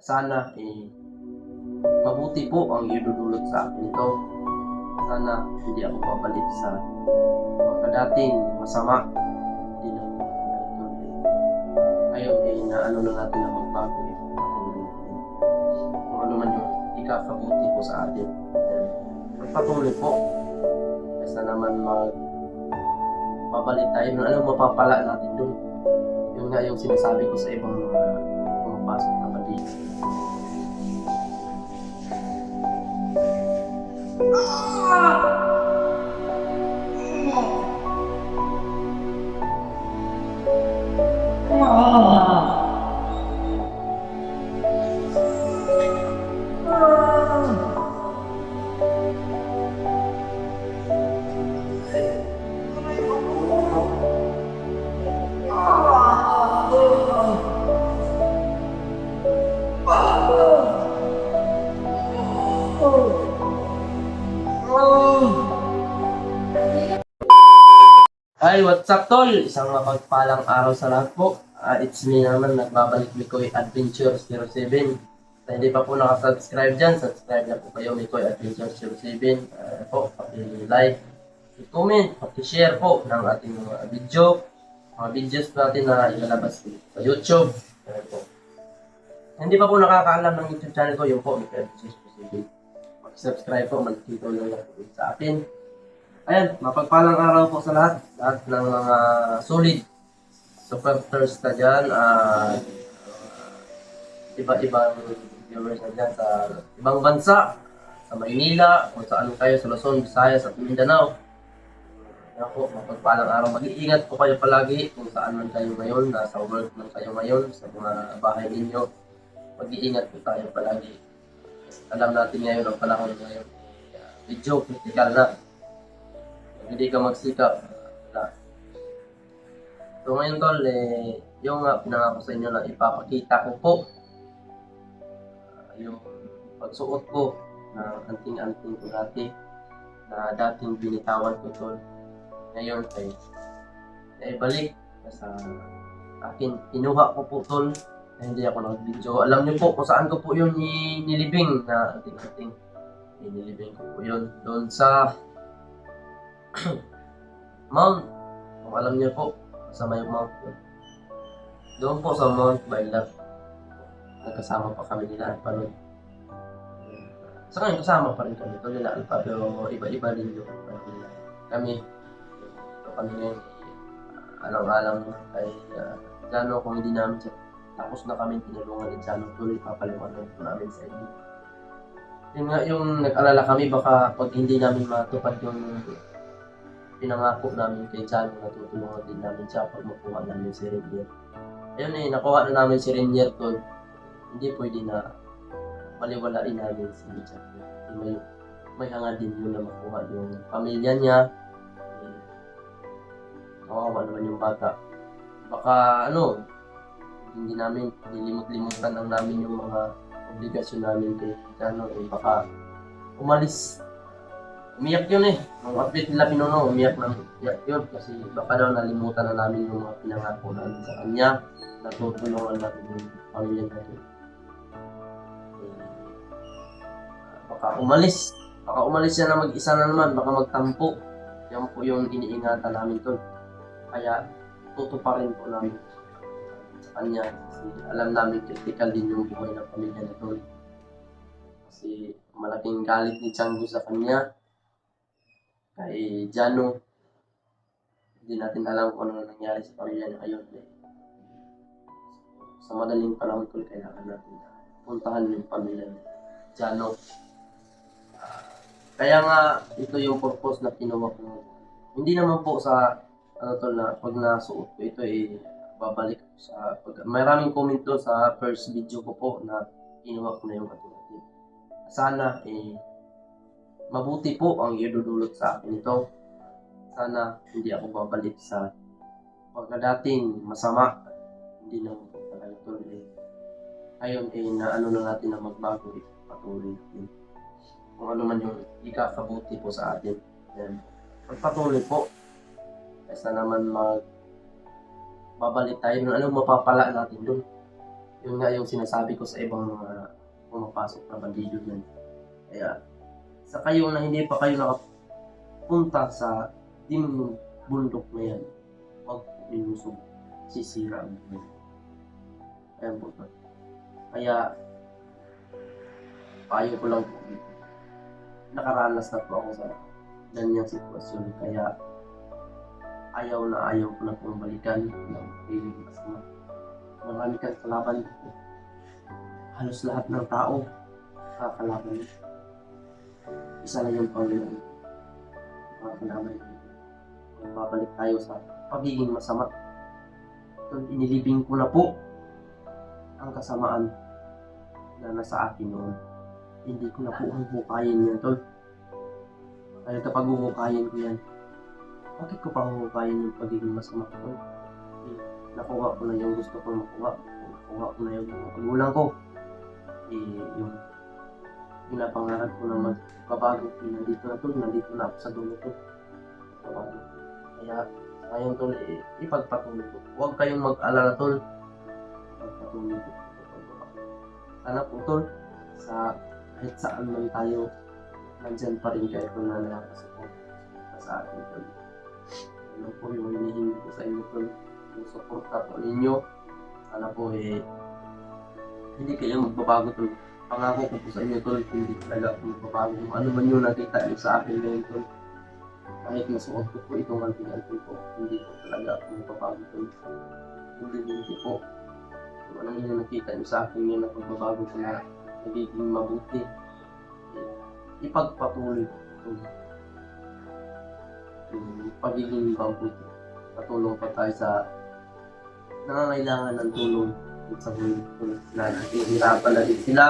Sana mabuti po ang idudulot sa akin ito. Sana hindi ako babalik sa mga dating masama. Hindi na ako babalik. Ngayon naano na natin na magbago patuloy natin. Kung ano man yung ikakabuti po sa atin. Magpatuloy po. Basta naman babalik tayo ng anong mapapala natin doon. Yun nga yung sinasabi ko sa ibang mga pumapasok na kapatid. Hi, what's up tol? Isang mapagpalang araw sa lahat po. It's me naman, nagbabalik Mikoy Adventure 07. Sa hindi pa po nakasubscribe dyan, subscribe na po kayo Mikoy Adventure 07. Po, paki-like, i-comment, paki-share po ng ating mga video. Mga videos natin na ilalabas sa YouTube. Po. Hindi pa po nakakaalam ng YouTube channel ko, yung po, Mikoy Adventure 07. Paki-subscribe po, mag-tito lang po sa atin. Ayan, mapagpalang araw po sa lahat ng mga solid supporters na dyan, iba-ibang viewers na dyan sa ibang bansa, sa Maynila, kung saan kayo, sa Luzon, Visayas at Mindanao. Ayan po, mapagpalang araw. Mag-iingat po kayo palagi kung saan man kayo ngayon, nasa work man kayo ngayon, sa mga bahay ninyo. Mag-iingat po tayo palagi. Alam natin ngayon ang panahon ngayon. Medyo critical na. Hindi ka magsikap. So ngayon tol, yung pinangako sa inyo na ipapakita ko po yung pagsuot ko ng anting-anting ko dati na dating binitawan ko tol. Ngayon balik sa akin. Kinuha ko po tol na hindi ako nag-video. Alam niyo po kung saan ko po yun nilibing na anting-anting. Nilibing ko po yun doon sa Mount, kung alam niyo po, sa may Mount yun. Doon po sa Mount Bailat, nagkasama pa kami nila Alpa nun. Sa ngayon, kasama pa rin kami. Ito nila Alpa, pero iba-iba din yung nila. Kami ngayon, alang-alang kay Jano, kung hindi namin siya, tapos na kami tinulungan ni Jano, tuloy papaliwanag po namin sa inyo. Yun nga yung nag-alala kami, baka pag hindi namin matupad yung pinangako namin kay Jano, natutulungan din namin siya pag makuha namin si Renier. Ayun nakuha na namin si Renier tol. Hindi pwede na maliwalain namin si Jano. May hanga din yun na makuha yung pamilya niya. Kawawa naman yung bata. Baka hindi namin nilimot-limutan lang namin yung mga obligasyon namin kay Jano. Baka umalis. Umiyak yun Nung update nila pinuno, umiyak yun. Kasi baka daw nalimutan na namin yung mga pinangako namin sa kanya. Natutulungan natin yung pamilya natin. Baka umalis siya na mag-isa na naman. Baka magtampo. Yan po yung iniingatan namin tol. Kaya tutuparin po namin sa kanya. Kasi alam namin critical din yung buhay ng pamilya na tol. Kasi malaking galit ni Chango sa kanya. Kay Jano, hindi natin alam kung ano nangyari sa pamilya niya ngayon. Sa madaling panahon ko, kailangan natin puntahan yung pamilya ni Jano. Kaya nga, ito yung purpose na kinuha ko. Hindi naman po sa na pag nasuot ko ito babalik sa maraming comment doon sa first video ko po na kinuha ko na yung ating. Sana mabuti po ang idudulot sa akin ito. Sana hindi ako babalik sa pagkadating masama. Hindi na po talaga ito. Ngayon naano na natin na magbago patuloy natin. Kung ano man yung ikakabuti po sa atin. Yan. Pagpatuloy po. Basta naman babalik tayo ng anong mapapala natin doon. Yun nga yung sinasabi ko sa ibang mga pumapasok na bandido dyan. Kaya, sa kayo na hindi pa kayo nakapunta sa dimong bundok na yan, huwag po ninyong sisira ang buhay. Ayan po. Kaya, payo ko lang po, nakaranas na po ako sa ganyang sitwasyon. Kaya, ayaw ko na pong balikan ng feeling masama. Marami kang kalaban. Halos lahat ng tao kakalaban. Isa lang yung Panginoon. Mga kalaban. Babalik tayo sa pagiging masama. Inilibing ko na po ang kasamaan na nasa akin noon. Hindi ko na po ang hukayin yan, tol. Kaya kapag huhukayin ko yan, bakit ko pa huhukayin yung pagiging masama ko, tol? Nakuha ko na yung gusto ko makuha. Nakuha ko na yung magulang ko. Yung pinapangarap ko na magbabago. Nandito na, tol. Nandito na ako sa dulo, tol. Kaya ngayon, tol, ipagpatuloy ko. Huwag kayong mag-alala, tol. Ipagpatuloy ko. Sana po, tol, sa kahit saan man tayo, nandyan pa rin kayo kung nakakasupport sa atin, tol. Ano po yung hinihingi ko sa inyo, tol. Yung suporta po ninyo. Sana po, hindi kayo magbabago, tol. Pangako ko po sa inyo, tol, hindi talaga ako magbabago. Kung ano man yung nakita niyo sa akin ngayon, tol. Kahit nasuot ko po itong anting-anting po, hindi po talaga ako magbabago, tol. Hindi po. Kung ano yung nakita niyo sa akin ngayon na pagbabago ko na nagiging mabuti, ipagpatuloy ko tol. Yung pagiging mabuti. Patulong pa tayo sa nangangailangan ng tulong sa mundo na nahihirapan na din sila.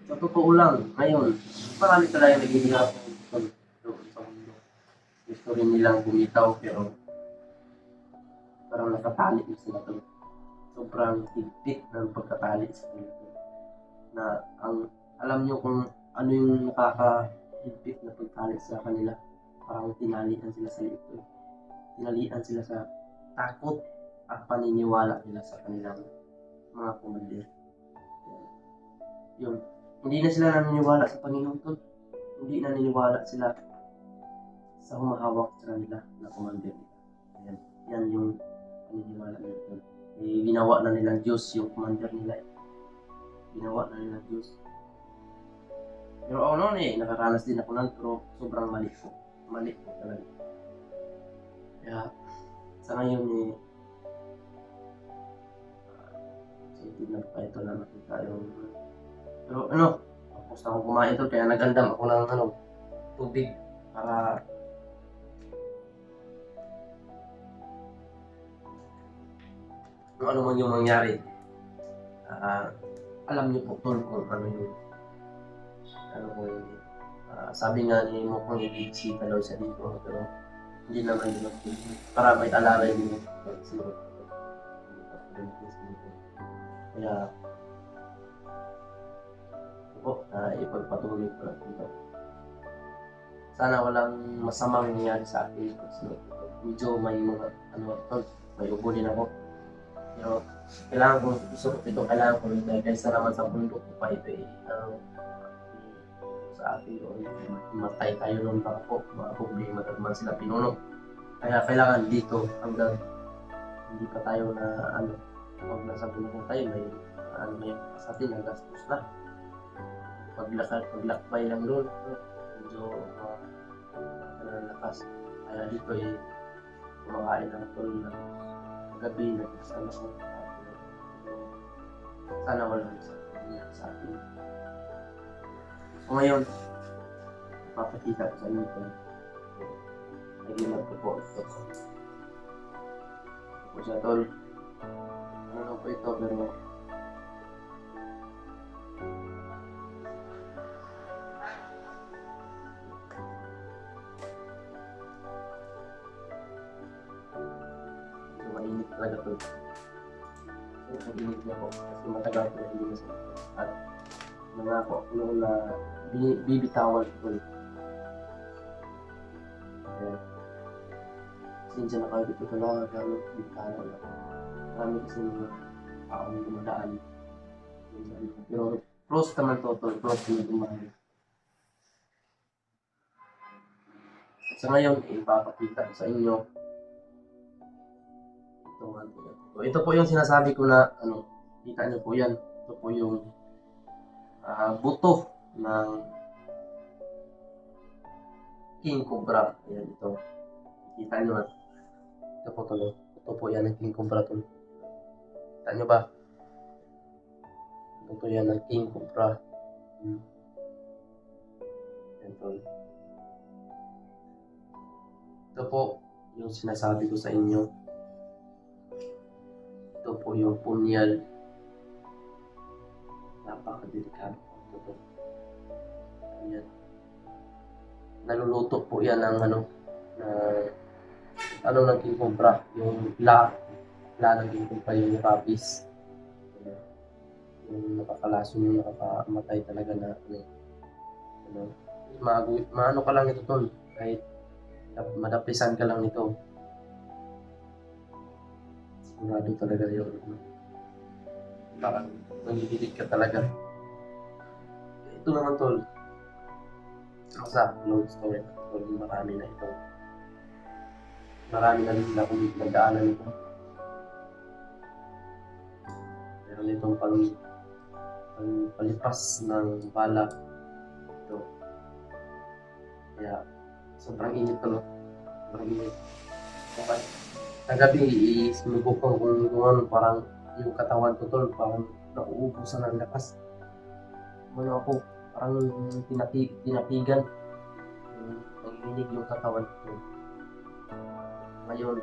Sa totoo lang, ngayon, marami talaga naghihirapan sa mundo. Gusto rin nilang bumitaw pero parang nakatali sila to. Sobrang higpit ng pagkatali sa kanila. Na alam nyo kung ano yung nakakahigpit na pagtali sa kanila. Parang tinalian sila sa ito. Tinalian sila sa takot at paniniwala nila sa kanilang mga kumandir. Yun. Hindi na sila naniniwala sa Panginoon, tol. Hindi naniniwala sila sa humahawak sa kanila na kumandir nila. Ayan. Yan yung paniniwala nila, tol. Ginawa na nilang Diyos yung commander nila. Ginawa na nilang Diyos. Pero ako noon nakaranas din ako nun, pero sobrang mali po. Mali po talaga. Kaya, sa ngayon sensitive na pa ito na nakita yung... Pero tapos na akong kumain ito, kaya nagandam ako ng tubig para kung ano man yung mangyari, alam niyo po tol kung ano yung sabi nga ni Mokong ibisita daw siya dito, pero hindi naman yun para may alalay din kaya ipagpatuloy ko lang ito. Sana walang masamang nangyari sa akin medyo may mga may ubo din ako. Pero kailangan ko kailangan ko rin kaysa naman sa mundo ko pa ito sa atin doon. Matay tayo noon baka po, mga problema naman sila pinuno. Kaya kailangan dito hanggang hindi pa tayo na pag nasa puno tayo may sa atin na gastos na. Paglakbay lang doon, medyo lakas. Kaya dito kumakain ng tol na gabi na sana ko. Sana walang sa atin. So ngayon, papakita ko sa inyo ito. Nag-ilag ko po ito. Ito po siya tol. Ano po ito pero mainit talaga ito. So, mainit niya po kasi matagal ko na hindi kasi at nangako ako noon na bibitawan ko ulit. Sinsya na kayo dito talaga gano'n bibitawan ako. Marami kasi mga taong dumadaan. Pero close naman to, close na dumadaan. Sa ngayon, ipapakita sa inyo ito po yung sinasabi ko na kita nyo po yan. Ito po yung buto ng king cobra. Ayan, ito. Kita nyo na. Ito po tuloy. Ito po yan ng king cobra tuloy. Kita nyo ba? Ito yan ng king cobra. Ayan tuloy. Ito po yung sinasabi ko sa inyo. Ito po yung punyal. Napakadelikado po ito. Ayan. Naluluto po yan ng ng king cobra. Yung ng king cobra, yung rapis. Yung nakakalason, yung nakakamatay talaga na maano ka lang ito tol. Kahit madapisan ka lang nito. Sigurado talaga yun. Parang nangihilig ka talaga. Ito naman tol. Sa long story. Marami na ito. Marami na rin akong nagdaanan ito. Meron itong palipas ng bala. Ito. Kaya sobrang init ko, no? Sobrang init. Okay. Nagabi, sinubok ko kung parang yung katawan ko tol, parang nauubusan ng lakas. Ako, parang tinapigan. Nanginig yung katawan ko. Ngayon,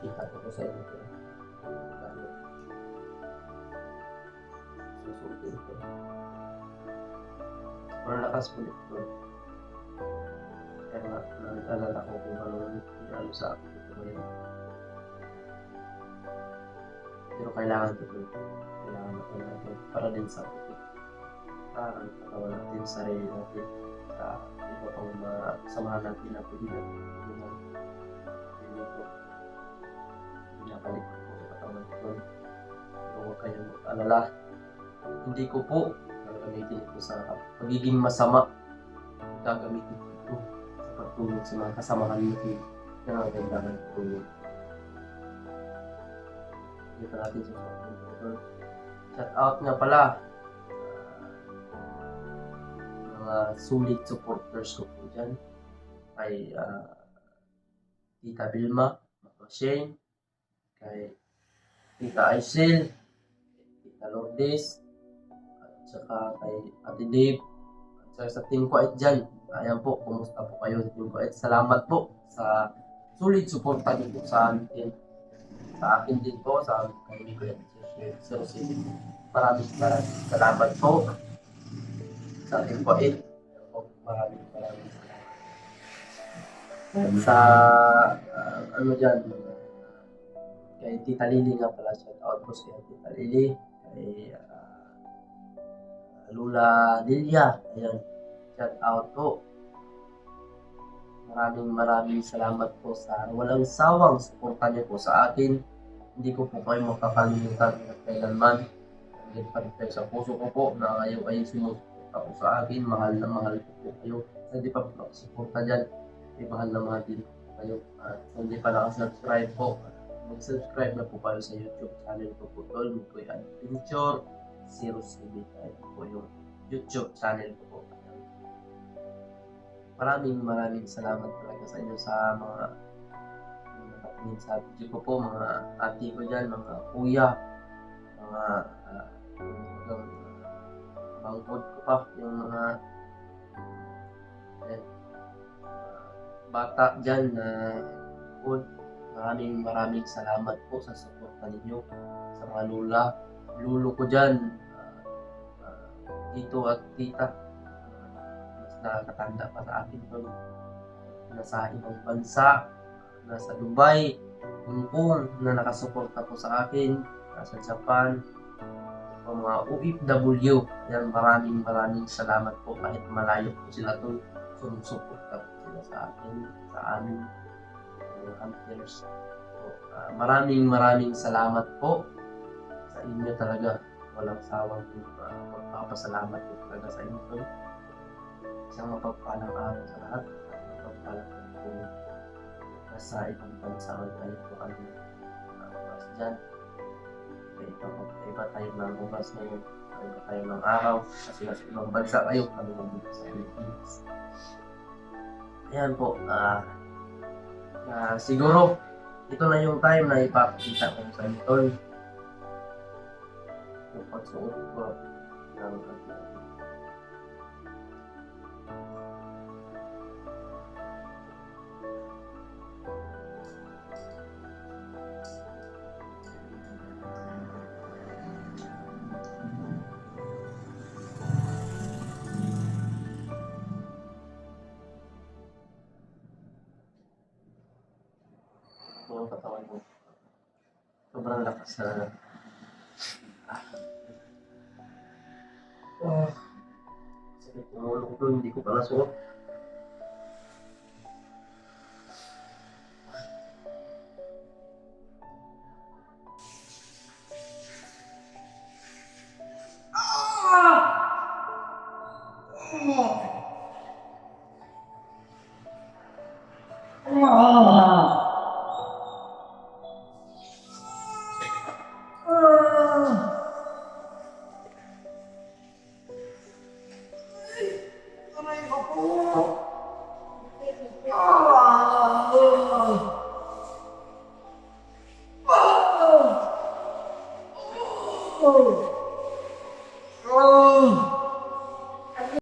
kita ko sa inyo. Susutin ko. Parang lakas po dito. Kaya nag-alala ko kung ano sa akin ito ngayon. Pero kailangan ito. Kailangan natin para din sa akin. Para katawan natin, sarili natin. Sa iba pang samahan natin na pwede natin. Hindi ko. Pinapalik ko sa katawan ko. Pero huwag kayong mag-alala. Hindi ko po gagamitin ito sa pagiging masama. Gagamitin ko ito sa pagtulog sa mga kasamahan natin na nagandahan ko. Dito natin sa software. Shout out nga pala mga solid supporters ko po dyan. Kay Tita Vilma, Mama Shane, kay Tita Aisel, Tita Lourdes, at saka kay Ate Dave, at saka sa Team Kuwait dyan. Ayan po, kumusta po kayo sa Team Kuwait? Salamat po sa solid suporta niyo po sa amin. Sa akin din po, sa kay Kuwait. Maraming salamat po sa Team Kuwait. Maraming salamat. Sa dyan, kay Tita Lily nga pala, shout out po sa Tita Lily, kay Lula Lilia, ayan, shout out po. Maraming salamat po sa walang sawang suporta niyo po sa akin. Hindi ko po kayo makakalimutan at kailanman. Hindi pa rin kayo sa puso ko po na kayo ay sumusuporta po sa akin. Mahal na mahal ko po kayo. Hindi pa po suporta dyan. Mahal na mahal din po kayo. At hindi pa nakasubscribe po, mag-subscribe na po kayo sa YouTube channel ko po tol. Mikoy Adventure 07 po yung YouTube channel ko po. Maraming salamat talaga sa inyo sa mga nakatingin sa video ko po, mga ate ko dyan, mga kuya, mga bangkod ko pa, yung mga bata dyan na maraming salamat po sa suporta ninyo sa mga lulo ko dyan, tito at tita, mas nakakatanda pa sa akin to, nasa ibang bansa, nasa Dubai, Hong Kong, na nakasuporta po sa akin, nasa Japan, po mga OFW. Yan, maraming salamat po kahit malayo po sila doon. Sumusuporta po sila sa akin, sa amin, mga hunters. So, maraming salamat po sa inyo talaga. Walang sawang magpapasalamat po talaga sa inyo. Isang mapagpalang araw sa lahat. Mapagpalang po nasa ibang bansa o tayo po kami oras dyan. Iba tayo ng oras ngayon. Iba tayo ng araw. Kasi nasa ibang bansa kayo. Kami nandito sa Philippines. Ayan po. Siguro, ito na yung time na ipapakita ko sa inyo, tol. Yung pagsuot ko ng yung katawan mo. Sobrang lakas na. Sakit yung ulo ko doon, hindi ko pa nasuot.